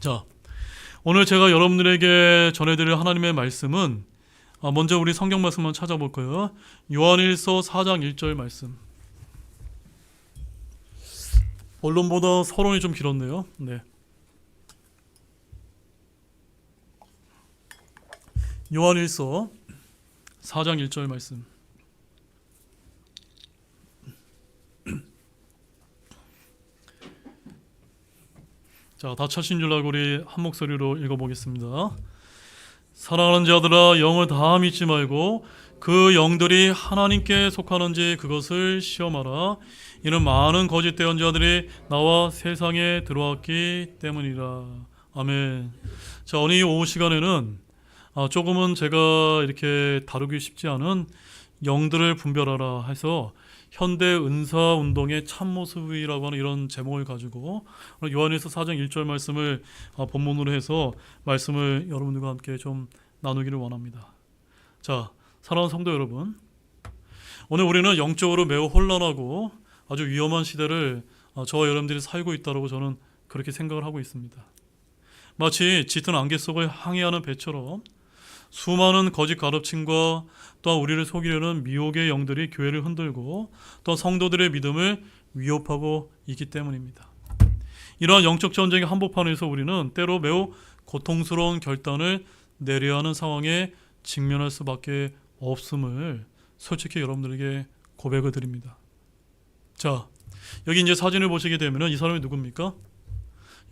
자, 오늘 제가 여러분들에게 전해드릴 하나님의 말씀은 먼저 우리 성경 말씀만 찾아볼 거예요. 요한일서 4장 1절 말씀. 본론보다 서론이 좀 길었네요. 네. 요한일서 4장 1절 말씀. 자, 다 찾으신 줄 알고 우리 한 목소리로 읽어보겠습니다. 사랑하는 자들아, 영을 다 믿지 말고 그 영들이 하나님께 속하는지 그것을 시험하라. 이는 많은 거짓 대언자들이 나와 세상에 들어왔기 때문이라. 아멘. 자, 오늘 이 오후 시간에는 조금은 제가 이렇게 다루기 쉽지 않은 영들을 분별하라 해서 현대 은사운동의 참모습이라고 하는 이런 제목을 가지고 요한일서 4장 1절 말씀을 본문으로 해서 말씀을 여러분들과 함께 좀 나누기를 원합니다. 자, 사랑하는 성도 여러분, 오늘 우리는 영적으로 매우 혼란하고 아주 위험한 시대를 저와 여러분들이 살고 있다고 저는 그렇게 생각을 하고 있습니다. 마치 짙은 안개 속을 항해하는 배처럼 수많은 거짓 가르침과 또한 우리를 속이려는 미혹의 영들이 교회를 흔들고 또 성도들의 믿음을 위협하고 있기 때문입니다. 이러한 영적 전쟁의 한복판에서 우리는 때로 매우 고통스러운 결단을 내려야 하는 상황에 직면할 수밖에 없음을 솔직히 여러분들에게 고백을 드립니다. 자, 여기 이제 사진을 보시게 되면 이 사람이 누굽니까?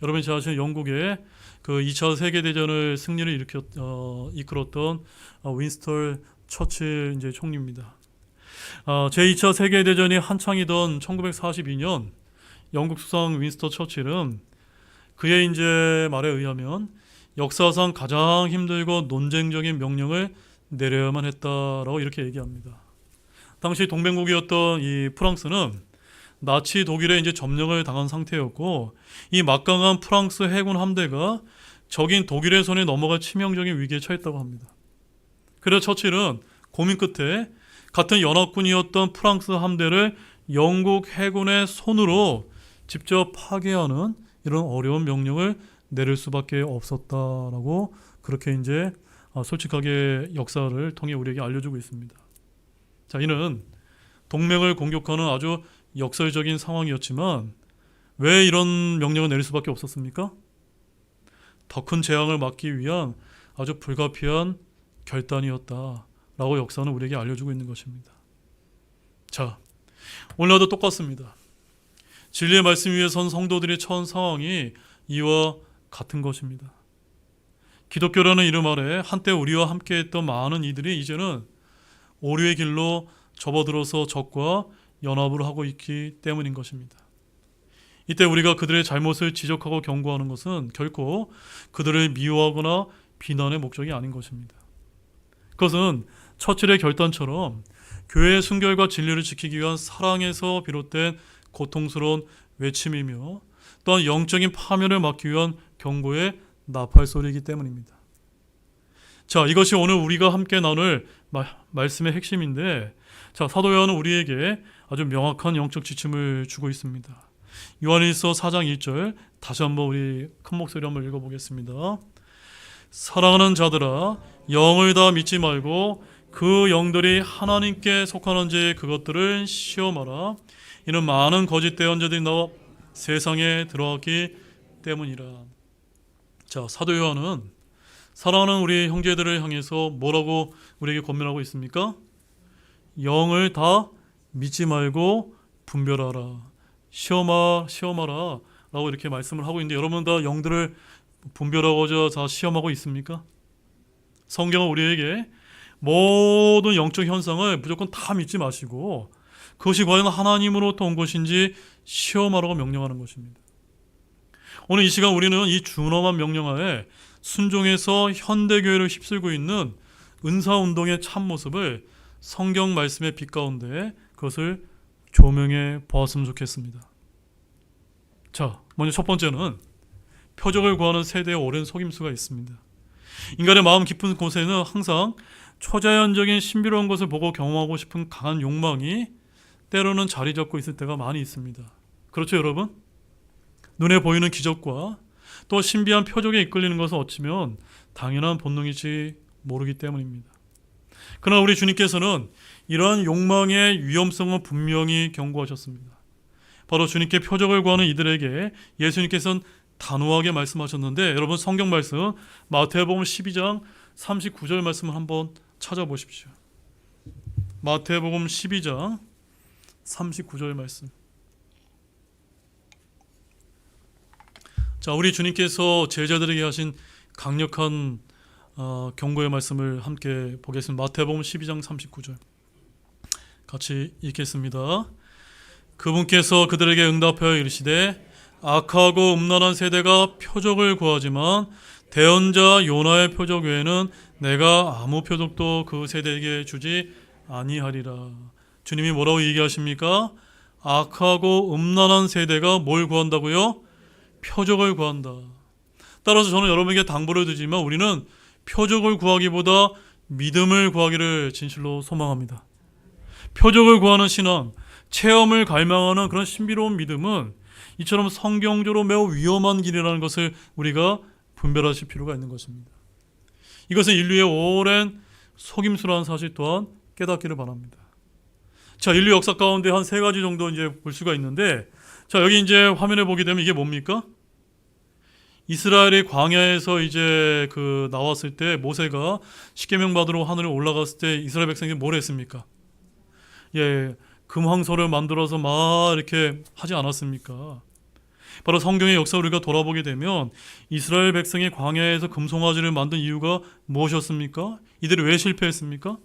여러분이 잘 아시는 영국의 그 2차 세계대전을 승리를 이끌었던 윈스턴 처칠 이제 총리입니다. 제2차 세계대전이 한창이던 1942년 영국 수상 윈스턴 처칠은 그의 이제 말에 의하면 역사상 가장 힘들고 논쟁적인 명령을 내려야만 했다라고 이렇게 얘기합니다. 당시 동맹국이었던 이 프랑스는 나치 독일에 이제 점령을 당한 상태였고 이 막강한 프랑스 해군 함대가 적인 독일의 손에 넘어갈 치명적인 위기에 처했다고 합니다. 그래서 처칠은 고민 끝에 같은 연합군이었던 프랑스 함대를 영국 해군의 손으로 직접 파괴하는 이런 어려운 명령을 내릴 수밖에 없었다라고 그렇게 이제 솔직하게 역사를 통해 우리에게 알려주고 있습니다. 자, 이는 동맹을 공격하는 아주 역설적인 상황이었지만 왜 이런 명령을 내릴 수밖에 없었습니까? 더 큰 재앙을 막기 위한 아주 불가피한 결단이었다라고 역사는 우리에게 알려주고 있는 것입니다. 자, 오늘도 똑같습니다. 진리의 말씀 위에 선 성도들이 처한 상황이 이와 같은 것입니다. 기독교라는 이름 아래 한때 우리와 함께했던 많은 이들이 이제는 오류의 길로 접어들어서 적과 연합을 하고 있기 때문인 것입니다. 이때 우리가 그들의 잘못을 지적하고 경고하는 것은 결코 그들을 미워하거나 비난의 목적이 아닌 것입니다. 그것은 처칠의 결단처럼 교회의 순결과 진리를 지키기 위한 사랑에서 비롯된 고통스러운 외침이며 또한 영적인 파멸을 막기 위한 경고의 나팔소리이기 때문입니다. 자, 이것이 오늘 우리가 함께 나눌 말씀의 핵심인데, 자, 사도 요한은 우리에게 아주 명확한 영적 지침을 주고 있습니다. 요한일서 4장 1절 다시 한번 우리 큰 목소리 한번 읽어보겠습니다. 사랑하는 자들아, 영을 다 믿지 말고 그 영들이 하나님께 속하는지 그것들을 시험하라. 이는 많은 거짓 대언자들이 나와 세상에 들어왔기 때문이라. 자, 사도 요한은 사랑하는 우리 형제들을 향해서 뭐라고 우리에게 권면하고 있습니까? 영을 다 믿지 말고 분별하라. 시험하라 라고 이렇게 말씀을 하고 있는데, 여러분 다 영들을 분별하고자 다 시험하고 있습니까? 성경은 우리에게 모든 영적 현상을 무조건 다 믿지 마시고 그것이 과연 하나님으로부터 온 것인지 시험하라고 명령하는 것입니다. 오늘 이 시간 우리는 이 준엄한 명령하에 순종해서 현대교회를 휩쓸고 있는 은사운동의 참모습을 성경 말씀의 빛 가운데 그것을 조명해 보았으면 좋겠습니다. 자, 먼저 첫 번째는 표적을 구하는 세대의 오랜 속임수가 있습니다. 인간의 마음 깊은 곳에는 항상 초자연적인 신비로운 것을 보고 경험하고 싶은 강한 욕망이 때로는 자리 잡고 있을 때가 많이 있습니다. 그렇죠, 여러분? 눈에 보이는 기적과 또 신비한 표적에 이끌리는 것은 어찌면 당연한 본능이지 모르기 때문입니다. 그러나 우리 주님께서는 이러한 욕망의 위험성을 분명히 경고하셨습니다. 바로 주님께 표적을 구하는 이들에게 예수님께서는 단호하게 말씀하셨는데, 여러분 성경 말씀 마태복음 12장 39절 말씀을 한번 찾아보십시오. 마태복음 12장 39절 말씀. 자, 우리 주님께서 제자들에게 하신 강력한 경고의 말씀을 함께 보겠습니다. 마태복음 12장 39절 같이 읽겠습니다. 그분께서 그들에게 응답하여 이르시되 악하고 음란한 세대가 표적을 구하지만 대언자 요나의 표적 외에는 내가 아무 표적도 그 세대에게 주지 아니하리라. 주님이 뭐라고 얘기하십니까? 악하고 음란한 세대가 뭘 구한다고요? 표적을 구한다. 따라서 저는 여러분에게 당부를 드리지만 우리는 표적을 구하기보다 믿음을 구하기를 진실로 소망합니다. 표적을 구하는 신앙, 체험을 갈망하는 그런 신비로운 믿음은 이처럼 성경적으로 매우 위험한 길이라는 것을 우리가 분별하실 필요가 있는 것입니다. 이것은 인류의 오랜 속임수라는 사실 또한 깨닫기를 바랍니다. 자, 인류 역사 가운데 한 세 가지 정도 이제 볼 수가 있는데, 자, 여기 이제 화면에 보게 되면 이게 뭡니까? 이스라엘이 광야에서 이제 나왔을 때 모세가 십계명 받으러 하늘에 올라갔을 때 이스라엘 백성이 뭘 했습니까? 예, 금황소를 만들어서 막 이렇게 하지 않았습니까? 바로 성경의 역사 우리가 돌아보게 되면 이스라엘 백성이 광야에서 금송아지를 만든 이유가 무엇이었습니까? 이들이 왜 실패했습니까?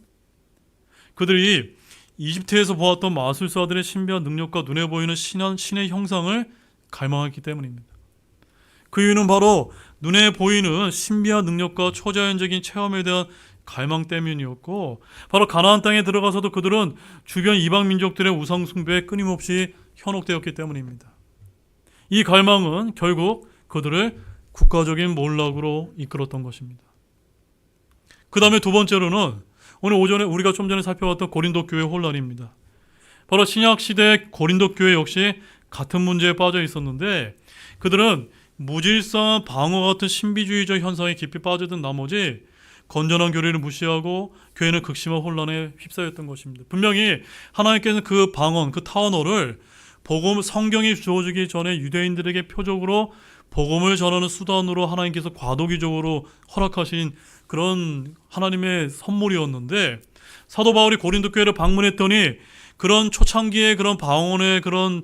그들이 이집트에서 보았던 마술사들의 신비한 능력과 눈에 보이는 신의 형상을 갈망했기 때문입니다. 그 이유는 바로 눈에 보이는 신비한 능력과 초자연적인 체험에 대한 갈망 때문이었고, 바로 가나안 땅에 들어가서도 그들은 주변 이방 민족들의 우상 숭배에 끊임없이 현혹되었기 때문입니다. 이 갈망은 결국 그들을 국가적인 몰락으로 이끌었던 것입니다. 그 다음에 두 번째로는 오늘 오전에 우리가 좀 전에 살펴봤던 고린도 교회 혼란입니다. 바로 신약시대 고린도 교회 역시 같은 문제에 빠져 있었는데, 그들은 무질서한 방어 같은 신비주의적 현상에 깊이 빠져든 나머지 건전한 교리를 무시하고 교회는 극심한 혼란에 휩싸였던 것입니다. 분명히 하나님께서는 그 방언, 그 타언어를 복음, 성경이 주어지기 전에 유대인들에게 표적으로 복음을 전하는 수단으로 하나님께서 과도기적으로 허락하신 그런 하나님의 선물이었는데, 사도 바울이 고린도 교회를 방문했더니 그런 초창기의 그런 방언의 그런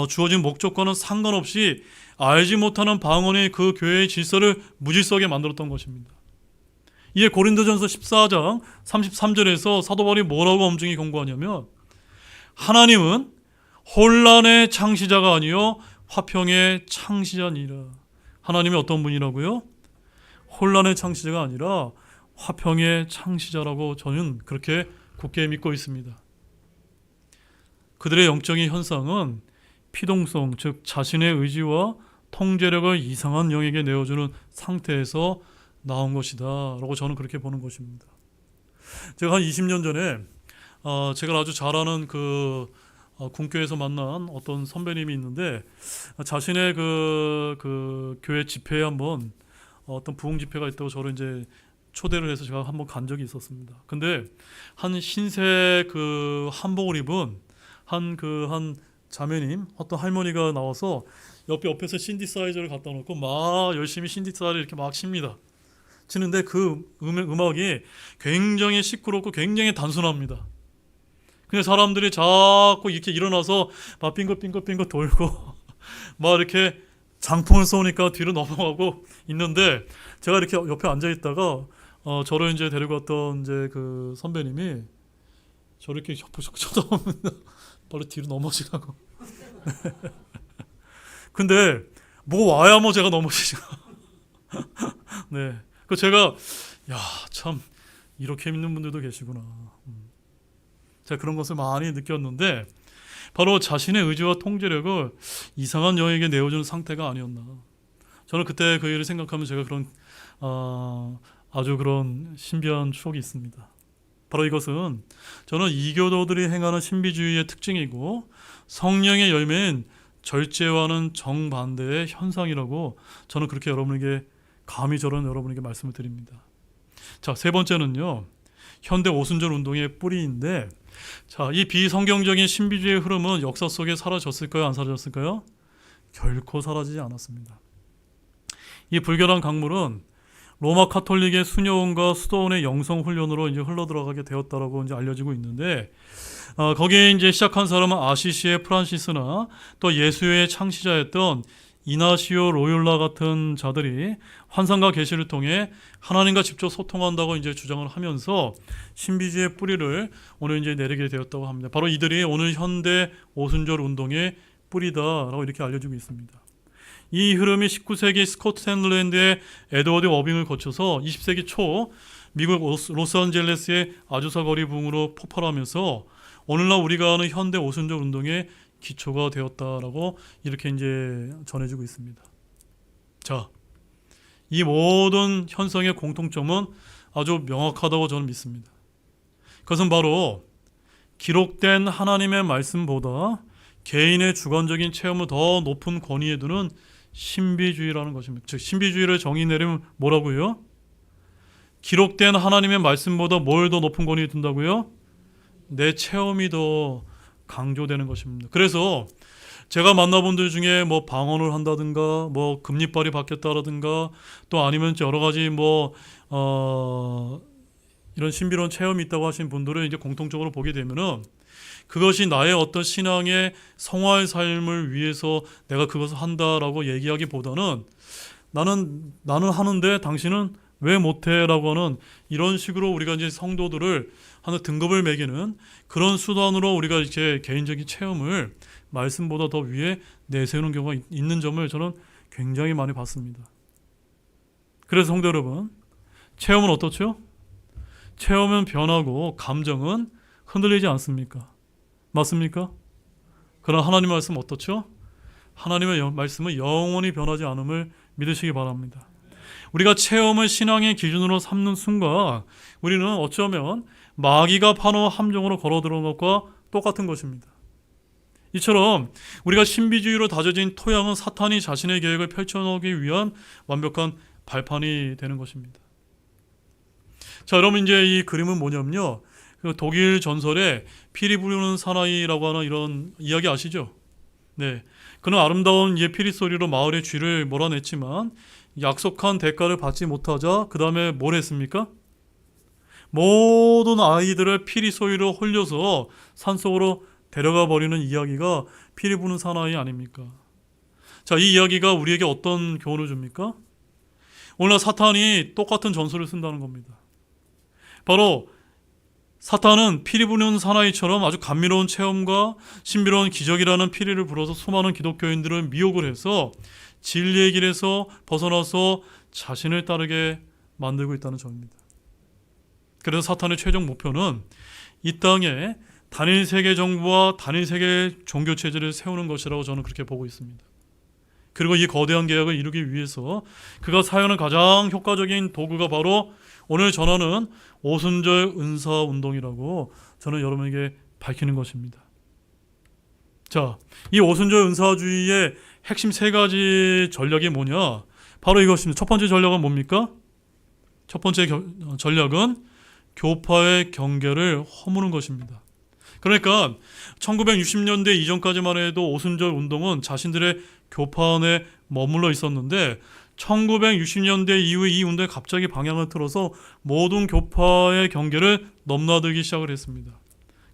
주어진 목적과는 상관없이 알지 못하는 방언이 그 교회의 질서를 무질서하게 만들었던 것입니다. 이에 고린도전서 14장 33절에서 사도 바울이 뭐라고 엄중히 경고하냐면, 하나님은 혼란의 창시자가 아니요 화평의 창시자니라. 하나님이 어떤 분이라고요? 혼란의 창시자가 아니라 화평의 창시자라고 저는 그렇게 굳게 믿고 있습니다. 그들의 영적인 현상은 피동성, 즉 자신의 의지와 통제력을 이상한 영에게 내어주는 상태에서 나온 것이다 라고 저는 그렇게 보는 것입니다. 제가 한 20년 전에 제가 아주 잘 아는 군교에서 만난 어떤 선배님이 있는데, 자신의 그 교회 집회에 한번 어떤 부흥 집회가 있다고 저를 이제 초대를 해서 제가 한번 간 적이 있었습니다. 근데 한 흰색 한복을 입은 한 자매님, 어떤 할머니가 나와서 옆에서 신디사이저를 갖다 놓고 막 열심히 신디사이저를 이렇게 막 칩니다. 치는데 그 음악이 굉장히 시끄럽고 굉장히 단순합니다. 근데 사람들이 자꾸 이렇게 일어나서 막 빙글빙글 돌고 막 이렇게 장풍을 쏘니까 뒤로 넘어가고 있는데, 제가 이렇게 옆에 앉아 있다가 저를 이제 데리고 왔던 이제 그 선배님이 저를 이렇게 쳐다보면 바로 뒤로 넘어지라고. 근데 뭐 와야 뭐 제가 넘어지죠. 네. 그 제가 참 이렇게 믿는 분들도 계시구나. 제가 그런 것을 많이 느꼈는데, 바로 자신의 의지와 통제력을 이상한 영에게 내어주는 상태가 아니었나. 저는 그때 그 일을 생각하면 제가 그런 아주 그런 신비한 추억이 있습니다. 바로 이것은 저는 이교도들이 행하는 신비주의의 특징이고 성령의 열매인 절제와는 정반대의 현상이라고 저는 그렇게 여러분에게 감히 저는 여러분에게 말씀을 드립니다. 자, 세 번째는요. 현대 오순절 운동의 뿌리인데, 자, 이 비성경적인 신비주의의 흐름은 역사 속에 사라졌을까요? 안 사라졌을까요? 결코 사라지지 않았습니다. 이 불교란 강물은 로마 카톨릭의 수녀원과 수도원의 영성 훈련으로 이제 흘러 들어가게 되었다라고 이제 알려지고 있는데, 거기에 이제 시작한 사람은 아시시의 프란시스나 또 예수의 창시자였던 이나시오 로율라 같은 자들이 환상과 계시를 통해 하나님과 직접 소통한다고 이제 주장을 하면서 신비주의의 뿌리를 오늘 이제 내리게 되었다고 합니다. 바로 이들이 오늘 현대 오순절 운동의 뿌리다라고 이렇게 알려지고 있습니다. 이 흐름이 19세기 스코틀랜드의 에드워드 워빙을 거쳐서 20세기 초 미국 로스앤젤레스의 아주사 거리 붕으로 폭발하면서 오늘날 우리가 아는 현대 오순절 운동의 기초가 되었다라고 이렇게 이제 전해지고 있습니다. 자, 이 모든 현상의 공통점은 아주 명확하다고 저는 믿습니다. 그것은 바로 기록된 하나님의 말씀보다 개인의 주관적인 체험을 더 높은 권위에 두는 신비주의라는 것입니다. 즉 신비주의를 정의 내리면 뭐라고요? 기록된 하나님의 말씀보다 뭘 더 높은 권위에 둔다고요? 내 체험이 더 강조되는 것입니다. 그래서 제가 만나본 분들 중에 뭐 방언을 한다든가 뭐 금리빨이 바뀌었다라든가 또 아니면 여러 가지 이런 신비로운 체험이 있다고 하신 분들을 이제 공통적으로 보게 되면은 그것이 나의 어떤 신앙의 성화의 삶을 위해서 내가 그것을 한다라고 얘기하기보다는 나는 하는데 당신은 왜 못해라고 하는 이런 식으로 우리가 이제 성도들을 하는 등급을 매기는 그런 수단으로 우리가 이제 개인적인 체험을 말씀보다 더 위에 내세우는 경우가 있는 점을 저는 굉장히 많이 봤습니다. 그래서 성도 여러분, 체험은 어떻죠? 체험은 변하고 감정은 흔들리지 않습니까? 맞습니까? 그러나 하나님의 말씀 어떻죠? 하나님의 말씀은 영원히 변하지 않음을 믿으시기 바랍니다. 우리가 체험을 신앙의 기준으로 삼는 순간 우리는 어쩌면 마귀가 파놓은 함정으로 걸어 들어온 것과 똑같은 것입니다. 이처럼 우리가 신비주의로 다져진 토양은 사탄이 자신의 계획을 펼쳐놓기 위한 완벽한 발판이 되는 것입니다. 자, 여러분 이제 이 그림은 뭐냐면요. 그 독일 전설에 피리 부르는 사나이라고 하는 이런 이야기 아시죠? 네, 그는 아름다운 피리 소리로 마을의 쥐를 몰아냈지만 약속한 대가를 받지 못하자 그 다음에 뭘 했습니까? 모든 아이들을 피리 소리로 홀려서 산속으로 데려가 버리는 이야기가 피리 부는 사나이 아닙니까? 자, 이 이야기가 우리에게 어떤 교훈을 줍니까? 오늘날 사탄이 똑같은 전술을 쓴다는 겁니다. 바로 사탄은 피리 부는 사나이처럼 아주 감미로운 체험과 신비로운 기적이라는 피리를 불어서 수많은 기독교인들을 미혹을 해서 진리의 길에서 벗어나서 자신을 따르게 만들고 있다는 점입니다. 그래서 사탄의 최종 목표는 이 땅에 단일 세계 정부와 단일 세계 종교 체제를 세우는 것이라고 저는 그렇게 보고 있습니다. 그리고 이 거대한 계획을 이루기 위해서 그가 사용하는 가장 효과적인 도구가 바로 오늘 전하는 오순절 은사 운동이라고 저는 여러분에게 밝히는 것입니다. 자, 이 오순절 은사주의의 핵심 세 가지 전략이 뭐냐? 바로 이것입니다. 첫 번째 전략은 뭡니까? 첫 번째 전략은 교파의 경계를 허무는 것입니다. 그러니까 1960년대 이전까지만 해도 오순절 운동은 자신들의 교파 안에 머물러 있었는데 1960년대 이후에 이 운동이 갑자기 방향을 틀어서 모든 교파의 경계를 넘나들기 시작을 했습니다.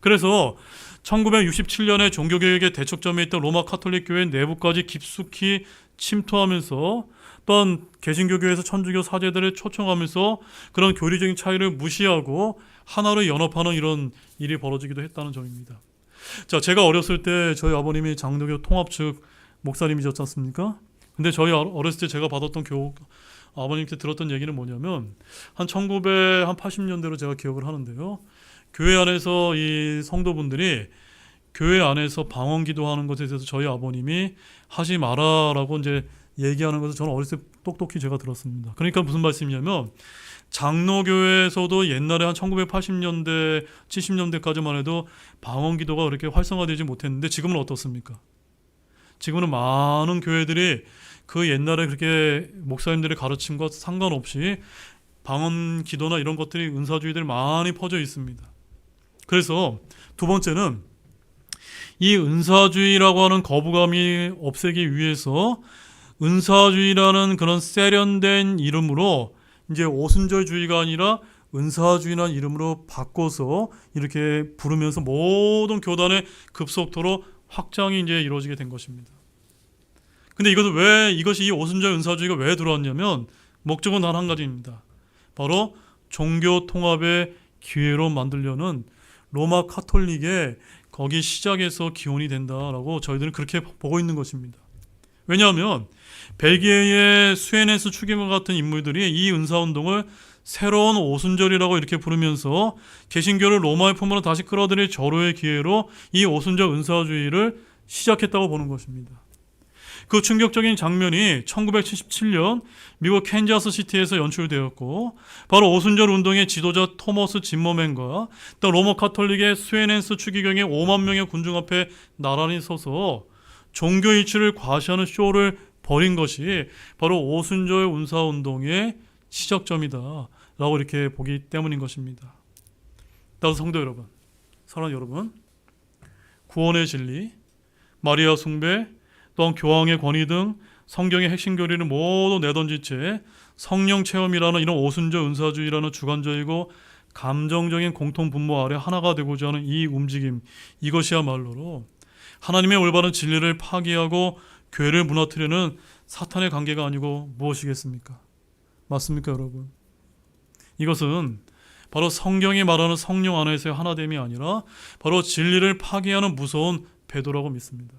그래서 1967년에 종교개혁의 대척점에 있던 로마 카톨릭 교회 내부까지 깊숙이 침투하면서 또한 개신교교에서 천주교 사제들을 초청하면서 그런 교리적인 차이를 무시하고 하나로 연합하는 이런 일이 벌어지기도 했다는 점입니다. 자, 제가 어렸을 때 저희 아버님이 장로교 통합 측 목사님이셨지 않습니까? 근데 저희 어렸을 때 제가 받았던 교육, 아버님께 들었던 얘기는 뭐냐면 한 1980년대로 제가 기억을 하는데요. 교회 안에서 이 성도분들이 교회 안에서 방언 기도하는 것에 대해서 저희 아버님이 하지 마라라고 이제 얘기하는 것을 저는 어렸을 때 똑똑히 제가 들었습니다. 그러니까 무슨 말씀이냐면 장로교회에서도 옛날에 한 1980년대, 70년대까지만 해도 방언 기도가 그렇게 활성화되지 못했는데 지금은 어떻습니까? 지금은 많은 교회들이 그 옛날에 그렇게 목사님들이 가르친 것 상관없이 방언 기도나 이런 것들이 은사주의들이 많이 퍼져 있습니다. 그래서 두 번째는 이 은사주의라고 하는 거부감이 없애기 위해서 은사주의라는 그런 세련된 이름으로 이제 오순절주의가 아니라 은사주의라는 이름으로 바꿔서 이렇게 부르면서 모든 교단의 급속도로 확장이 이제 이루어지게 된 것입니다. 근데 이것이 이 오순절 은사주의가 왜 들어왔냐면 목적은 단 한 가지입니다. 바로 종교 통합의 기회로 만들려는 로마 카톨릭의 거기 시작에서 기원이 된다라고 저희들은 그렇게 보고 있는 것입니다. 왜냐하면 벨기에의 수에네스 추기문 같은 인물들이 이 은사운동을 새로운 오순절이라고 이렇게 부르면서 개신교를 로마의 품으로 다시 끌어들일 절호의 기회로 이 오순절 은사주의를 시작했다고 보는 것입니다. 그 충격적인 장면이 1977년 미국 캔자스 시티에서 연출되었고 바로 오순절 운동의 지도자 토머스 짐머맨과 또 로마 카톨릭의 스웨넨스 추기경의 5만 명의 군중 앞에 나란히 서서 종교 이치를 과시하는 쇼를 벌인 것이 바로 오순절 운사운동의 시작점이다 라고 이렇게 보기 때문인 것입니다. 따라서 성도 여러분, 사랑하는 여러분, 구원의 진리, 마리아 숭배, 또한 교황의 권위 등 성경의 핵심 교리를 모두 내던진 채 성령 체험이라는 이런 오순절 은사주의라는 주관적이고 감정적인 공통 분모 아래 하나가 되고자 하는 이 움직임, 이것이야말로 하나님의 올바른 진리를 파기하고 교회를 무너뜨리는 사탄의 관계가 아니고 무엇이겠습니까? 맞습니까, 여러분? 이것은 바로 성경이 말하는 성령 안에서의 하나됨이 아니라 바로 진리를 파기하는 무서운 배도라고 믿습니다.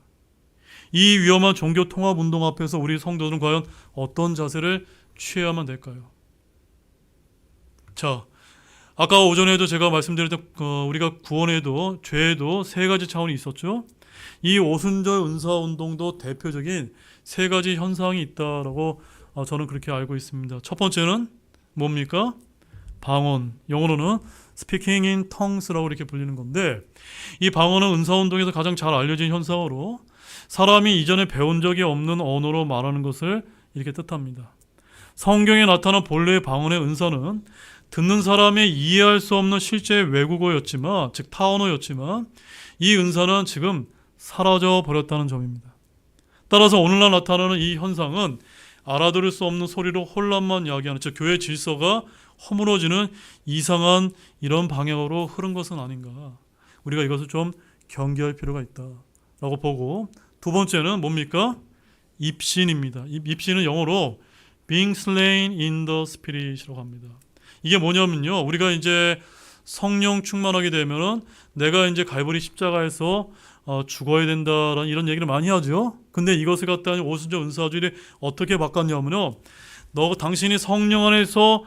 이 위험한 종교 통합 운동 앞에서 우리 성도들은 과연 어떤 자세를 취해야만 될까요? 자, 아까 오전에도 제가 말씀드렸던 우리가 구원에도 죄에도 세 가지 차원이 있었죠. 이 오순절 은사운동도 대표적인 세 가지 현상이 있다라고 저는 그렇게 알고 있습니다. 첫 번째는 뭡니까? 방언, 영어로는 speaking in tongues라고 이렇게 불리는 건데, 이 방언은 은사운동에서 가장 잘 알려진 현상으로 사람이 이전에 배운 적이 없는 언어로 말하는 것을 이렇게 뜻합니다. 성경에 나타난 본래의 방언의 은사는 듣는 사람이 이해할 수 없는 실제 외국어였지만, 즉 타언어였지만 이 은사는 지금 사라져 버렸다는 점입니다. 따라서 오늘날 나타나는 이 현상은 알아들을 수 없는 소리로 혼란만 야기하는, 즉 교회 질서가 허물어지는 이상한 이런 방향으로 흐른 것은 아닌가. 우리가 이것을 좀 경계할 필요가 있다라고 보고, 두 번째는 뭡니까? 입신입니다. 입신은 영어로 being slain in the spirit이라고 합니다. 이게 뭐냐면요, 우리가 이제 성령 충만하게 되면은 내가 이제 갈보리 십자가에서 죽어야 된다라는 이런 얘기를 많이 하죠. 근데 이것을 갖다 오순절 은사주의를 어떻게 바꿨냐면요, 당신이 성령 안에서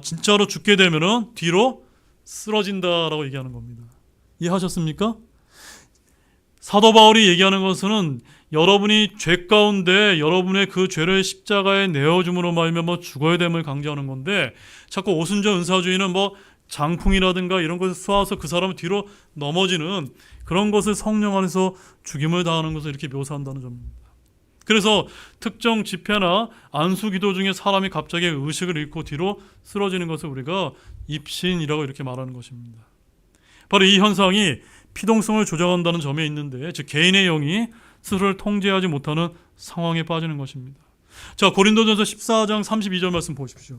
진짜로 죽게 되면은 뒤로 쓰러진다라고 얘기하는 겁니다. 이해하셨습니까? 사도 바울이 얘기하는 것은 여러분이 죄 가운데 여러분의 그 죄를 십자가에 내어줌으로 말미암아 죽어야 됨을 강조하는 건데, 자꾸 오순절 은사주의는 장풍이라든가 이런 것을 쏘아서 그 사람을 뒤로 넘어지는 그런 것을 성령 안에서 죽임을 당하는 것을 이렇게 묘사한다는 점입니다. 그래서 특정 집회나 안수기도 중에 사람이 갑자기 의식을 잃고 뒤로 쓰러지는 것을 우리가 입신이라고 이렇게 말하는 것입니다. 바로 이 현상이 피동성을 조작한다는 점에 있는데, 즉 개인의 영이 스스로를 통제하지 못하는 상황에 빠지는 것입니다. 자, 고린도전서 14장 32절 말씀 보십시오.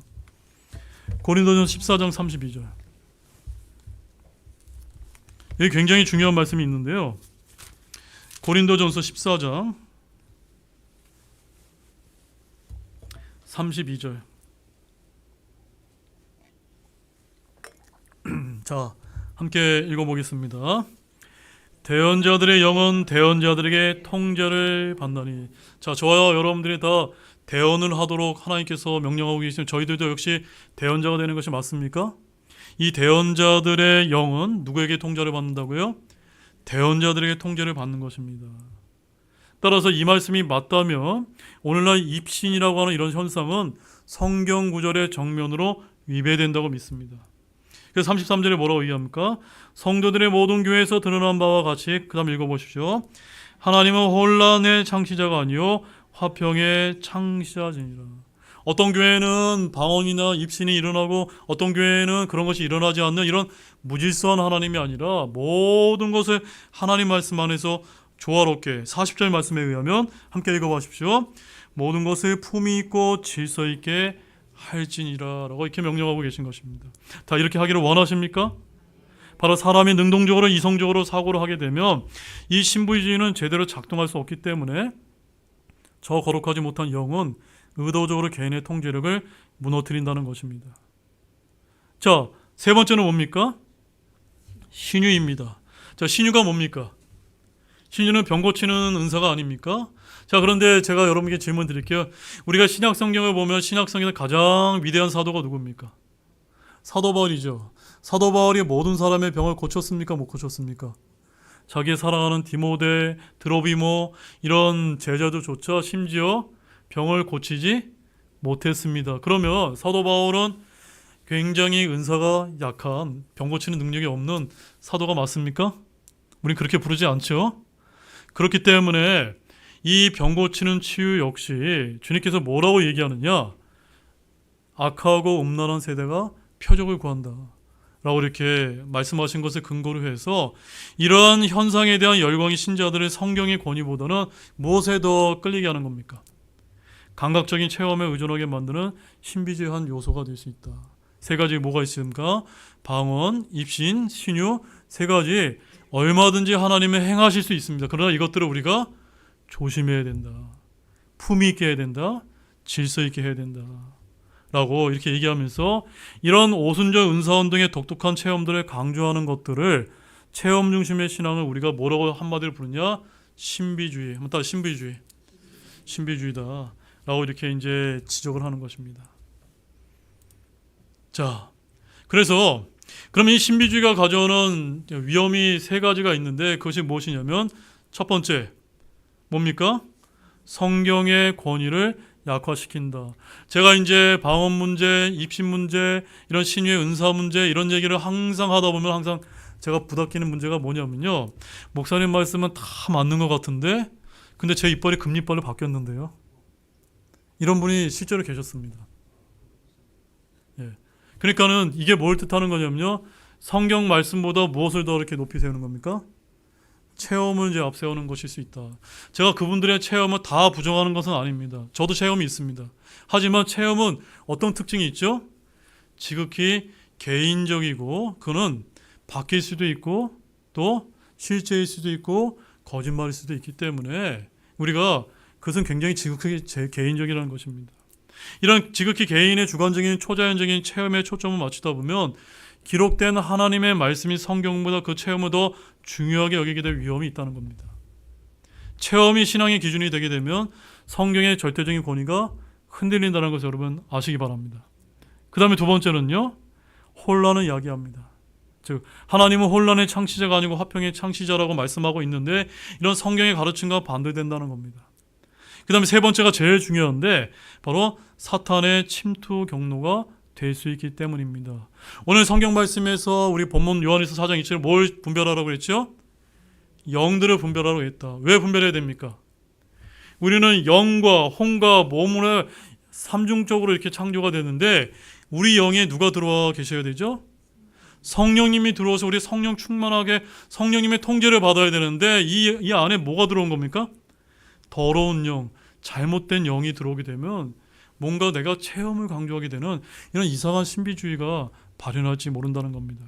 고린도전서 14장 32절. 여기 굉장히 중요한 말씀이 있는데요. 고린도전서 14장 32절. 자, 함께 읽어보겠습니다. 대언자들의 영은 대언자들에게 통제를 받나니. 자, 저와 여러분들이 다 대언을 하도록 하나님께서 명령하고 계시면 저희들도 역시 대언자가 되는 것이 맞습니까? 이 대언자들의 영은 누구에게 통제를 받는다고요? 대언자들에게 통제를 받는 것입니다. 따라서 이 말씀이 맞다면 오늘날 입신이라고 하는 이런 현상은 성경 구절의 정면으로 위배된다고 믿습니다. 그래서 33절에 뭐라고 얘기합니까? 성도들의 모든 교회에서 드러난 바와 같이, 그 다음 읽어보십시오. 하나님은 혼란의 창시자가 아니요 화평의 창시자시니라. 어떤 교회는 방언이나 입신이 일어나고 어떤 교회는 그런 것이 일어나지 않는 이런 무질서한 하나님이 아니라 모든 것을 하나님 말씀 안에서 조화롭게 40절 말씀에 의하면 함께 읽어보십시오. 모든 것을 품위 있고 질서 있게 할지니라 라고 이렇게 명령하고 계신 것입니다. 다 이렇게 하기를 원하십니까? 바로 사람이 능동적으로 이성적으로 사고를 하게 되면 이 신부주의는 제대로 작동할 수 없기 때문에 저 거룩하지 못한 영은 의도적으로 개인의 통제력을 무너뜨린다는 것입니다. 자, 세 번째는 뭡니까? 신유입니다. 자, 신유가 뭡니까? 신유는 병 고치는 은사가 아닙니까? 자, 그런데 제가 여러분께 질문 드릴게요. 우리가 신약 성경을 보면 신약 성경에서 가장 위대한 사도가 누굽니까? 사도 바울이죠. 사도 바울이 모든 사람의 병을 고쳤습니까? 못 고쳤습니까? 자기의 사랑하는 디모데, 드로비모 이런 제자들조차 심지어 병을 고치지 못했습니다. 그러면 사도 바울은 굉장히 은사가 약한 병 고치는 능력이 없는 사도가 맞습니까? 우린 그렇게 부르지 않죠? 그렇기 때문에 이 병 고치는 치유 역시 주님께서 뭐라고 얘기하느냐? 악하고 음란한 세대가 표적을 구한다 라고 이렇게 말씀하신 것을 근거로 해서 이러한 현상에 대한 열광이 신자들의 성경의 권위보다는 무엇에 더 끌리게 하는 겁니까? 감각적인 체험에 의존하게 만드는 신비주의한 요소가 될 수 있다. 세 가지 뭐가 있습니까? 방언, 입신, 신유 세 가지 얼마든지 하나님은 행하실 수 있습니다. 그러나 이것들을 우리가 조심해야 된다. 품위 있게 해야 된다. 질서 있게 해야 된다. 라고 이렇게 얘기하면서 이런 오순절 은사원 등의 독특한 체험들을 강조하는 것들을 체험 중심의 신앙을 우리가 뭐라고 한마디로 부르냐? 신비주의. 한번 따라 신비주의. 신비주의다. 라고 이렇게 이제 지적을 하는 것입니다. 자, 그래서 그러면 이 신비주의가 가져오는 위험이 세 가지가 있는데 그것이 무엇이냐면 첫 번째 뭡니까? 성경의 권위를 약화시킨다. 제가 이제 방언 문제, 입신 문제, 이런 신유의 은사 문제 이런 얘기를 항상 하다 보면 항상 제가 부닥기는 문제가 뭐냐면요. 목사님 말씀은 다 맞는 것 같은데 근데 제 이빨이 금리빨로 바뀌었는데요. 이런 분이 실제로 계셨습니다. 예. 그러니까는 이게 뭘 뜻하는 거냐면요. 성경 말씀보다 무엇을 더 이렇게 높이 세우는 겁니까? 체험을 이제 앞세우는 것일 수 있다. 제가 그분들의 체험을 다 부정하는 것은 아닙니다. 저도 체험이 있습니다. 하지만 체험은 어떤 특징이 있죠? 지극히 개인적이고 그는 바뀔 수도 있고 또 실제일 수도 있고 거짓말일 수도 있기 때문에 우리가 그것은 굉장히 지극히 개인적이라는 것입니다. 이런 지극히 개인의 주관적인 초자연적인 체험에 초점을 맞추다 보면 기록된 하나님의 말씀이 성경보다 그 체험을 더 중요하게 여기게 될 위험이 있다는 겁니다. 체험이 신앙의 기준이 되게 되면 성경의 절대적인 권위가 흔들린다는 것을 여러분 아시기 바랍니다. 그 다음에 두 번째는요. 혼란을 야기합니다. 즉 하나님은 혼란의 창시자가 아니고 화평의 창시자라고 말씀하고 있는데 이런 성경의 가르침과 반대된다는 겁니다. 그 다음에 세 번째가 제일 중요한데 바로 사탄의 침투 경로가 될 수 있기 때문입니다. 오늘 성경 말씀에서 우리 본문 요한일서 4장 2절에 뭘 분별하라고 그랬죠? 영들을 분별하라고 했다. 왜 분별해야 됩니까? 우리는 영과 혼과 몸을 삼중적으로 이렇게 창조가 되는데 우리 영에 누가 들어와 계셔야 되죠? 성령님이 들어와서 우리 성령 충만하게 성령님의 통제를 받아야 되는데 이 안에 뭐가 들어온 겁니까? 더러운 영, 잘못된 영이 들어오게 되면 뭔가 내가 체험을 강조하게 되는 이런 이상한 신비주의가 발현할지 모른다는 겁니다.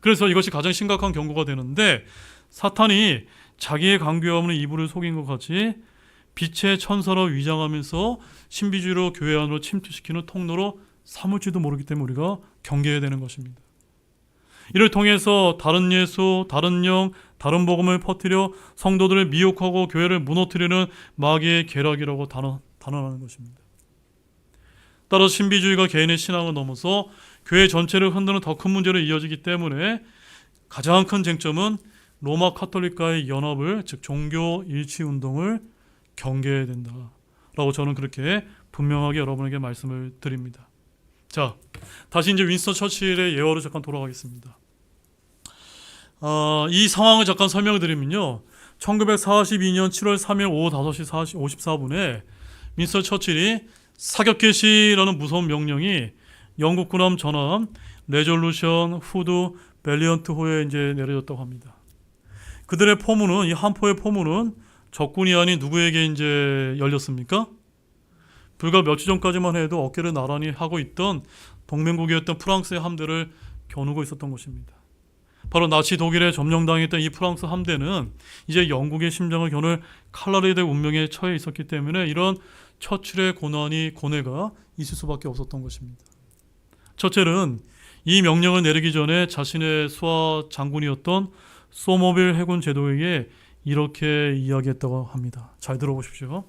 그래서 이것이 가장 심각한 경고가 되는데 사탄이 자기의 강교함으로 없는 이불을 속인 것 같이 빛의 천사로 위장하면서 신비주의로 교회 안으로 침투시키는 통로로 삼을지도 모르기 때문에 우리가 경계해야 되는 것입니다. 이를 통해서 다른 예수, 다른 영, 다른 복음을 퍼뜨려 성도들을 미혹하고 교회를 무너뜨리는 마귀의 계략이라고 단언하는 것입니다. 따라서 신비주의가 개인의 신앙을 넘어서 교회 전체를 흔드는 더 큰 문제로 이어지기 때문에 가장 큰 쟁점은 로마 카톨릭과의 연합을 즉 종교 일치 운동을 경계해야 된다라고 저는 그렇게 분명하게 여러분에게 말씀을 드립니다. 자, 다시 이제 윈스턴 처칠의 예화로 잠깐 돌아가겠습니다. 이 상황을 잠깐 설명을 드리면요. 1942년 7월 3일 오후 5시 54분에 윈스턴 처칠이 사격 개시라는 무서운 명령이 영국 군함 전함 레졸루션, 후드, 밸리언트호에 이제 내려졌다고 합니다. 그들의 포문은, 이 함포의 포문은 적군이 아닌 누구에게 이제 열렸습니까? 불과 며칠 전까지만 해도 어깨를 나란히 하고 있던 동맹국이었던 프랑스의 함대를 겨누고 있었던 것입니다. 바로 나치 독일에 점령당했던 이 프랑스 함대는 이제 영국의 심장을 겨눌 칼날이 될 운명에 처해 있었기 때문에 이런 처칠의 고뇌가 있을 수밖에 없었던 것입니다. 처칠은 이 명령을 내리기 전에 자신의 수하 장군이었던 소머빌 해군 제도에게 이렇게 이야기했다고 합니다. 잘 들어보십시오.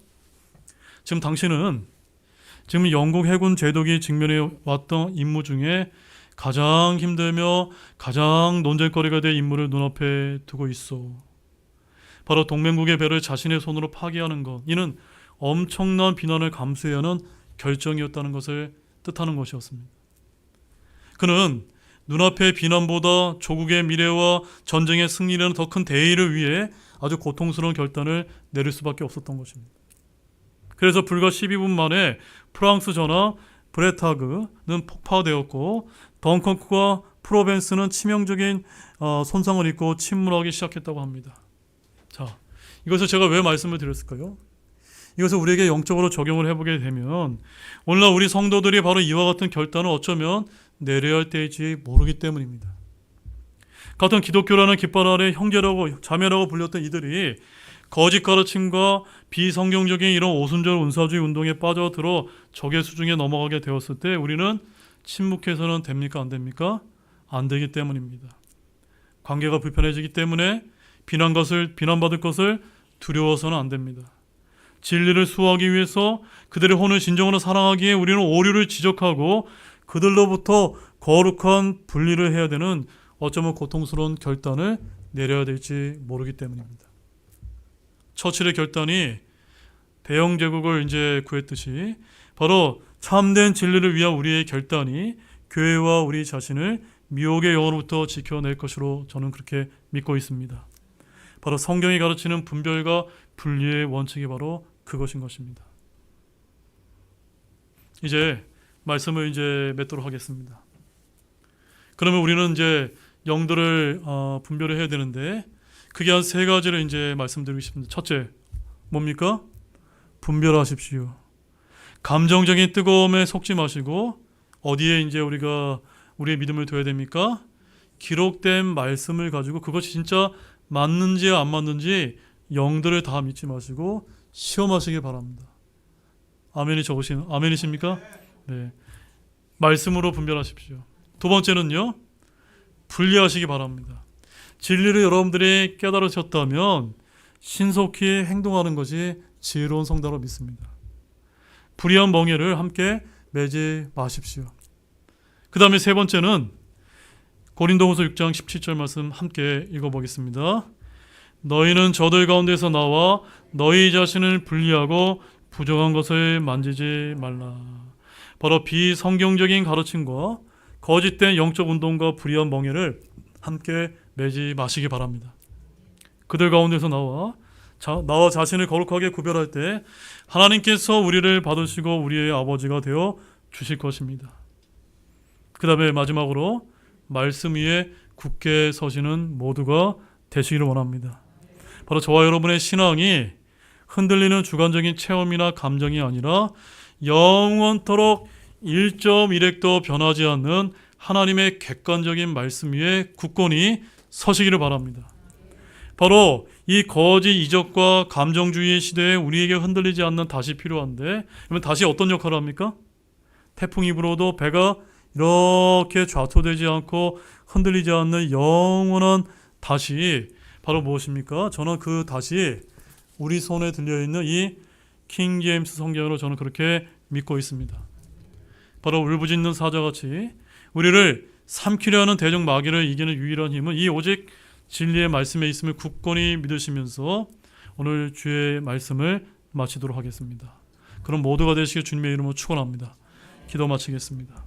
지금 당신은 지금 영국 해군 제독이 직면해 왔던 임무 중에 가장 힘들며 가장 논쟁거리가 될 임무를 눈앞에 두고 있어. 바로 동맹국의 배를 자신의 손으로 파괴하는 것. 이는 엄청난 비난을 감수해야 하는 결정이었다는 것을 뜻하는 것이었습니다. 그는 눈앞의 비난보다 조국의 미래와 전쟁의 승리라는 더 큰 대의를 위해 아주 고통스러운 결단을 내릴 수밖에 없었던 것입니다. 그래서 불과 12분 만에 프랑스 전함 브레타그는 폭파되었고 덩커크와 프로벤스는 치명적인 손상을 입고 침몰하기 시작했다고 합니다. 자, 이것을 제가 왜 말씀을 드렸을까요? 이것을 우리에게 영적으로 적용을 해보게 되면 오늘날 우리 성도들이 바로 이와 같은 결단을 어쩌면 내려야 할 때일지 모르기 때문입니다. 같은 기독교라는 깃발 아래 형제라고 자매라고 불렸던 이들이 거짓 가르침과 비성경적인 이런 오순절 은사주의 운동에 빠져들어 적의 수중에 넘어가게 되었을 때 우리는 침묵해서는 됩니까? 안 됩니까? 안 되기 때문입니다. 관계가 불편해지기 때문에 비난받을 것을 두려워서는 안 됩니다. 진리를 수호하기 위해서 그들의 혼을 진정으로 사랑하기에 우리는 오류를 지적하고 그들로부터 거룩한 분리를 해야 되는 어쩌면 고통스러운 결단을 내려야 될지 모르기 때문입니다. 처칠의 결단이 대영 제국을 이제 구했듯이 바로 참된 진리를 위한 우리의 결단이 교회와 우리 자신을 미혹의 영으로부터 지켜낼 것으로 저는 그렇게 믿고 있습니다. 바로 성경이 가르치는 분별과 분리의 원칙이 바로 그것인 것입니다. 이제 말씀을 이제 맺도록 하겠습니다. 그러면 우리는 이제 영들을 분별을 해야 되는데 그게 한 세 가지를 이제 말씀드리고 싶습니다. 첫째, 뭡니까? 분별하십시오. 감정적인 뜨거움에 속지 마시고 어디에 이제 우리가 우리의 믿음을 둬야 됩니까? 기록된 말씀을 가지고 그것이 진짜 맞는지 안 맞는지 영들을 다 믿지 마시고 시험하시기 바랍니다. 아멘이십니까? 네. 말씀으로 분별하십시오. 두 번째는요, 분리하시기 바랍니다. 진리를 여러분들이 깨달으셨다면 신속히 행동하는 것이 지혜로운 성도로 믿습니다. 불의한 멍에를 함께 매지 마십시오. 그 다음에 세 번째는 고린도후서 6장 17절 말씀 함께 읽어보겠습니다. 너희는 저들 가운데서 나와 너희 자신을 분리하고 부정한 것을 만지지 말라. 바로 비성경적인 가르침과 거짓된 영적 운동과 불의한 멍에를 함께 매지 마시기 바랍니다. 그들 가운데서 나와 자신을 거룩하게 구별할 때 하나님께서 우리를 받으시고 우리의 아버지가 되어 주실 것입니다. 그 다음에 마지막으로 말씀 위에 굳게 서시는 모두가 되시기를 원합니다. 바로 저와 여러분의 신앙이 흔들리는 주관적인 체험이나 감정이 아니라 영원토록 1.1핵도 변하지 않는 하나님의 객관적인 말씀 위에 굳건히 서시기를 바랍니다. 바로 이 거짓 이적과 감정주의의 시대에 우리에게 흔들리지 않는 닷이 필요한데, 그러면 닷이 어떤 역할을 합니까? 태풍이 불어도 배가 이렇게 좌초되지 않고 흔들리지 않는 영원한 닷이 바로 무엇입니까? 저는 그 닷이 우리 손에 들려있는 이 킹 제임스 성경으로 저는 그렇게 믿고 있습니다. 바로 울부짖는 사자같이 우리를 삼키려 하는 대적 마귀를 이기는 유일한 힘은 이 오직 진리의 말씀에 있음을 굳건히 믿으시면서 오늘 주의 말씀을 마치도록 하겠습니다. 그럼 모두가 되시길 주님의 이름으로 축원합니다. 기도 마치겠습니다.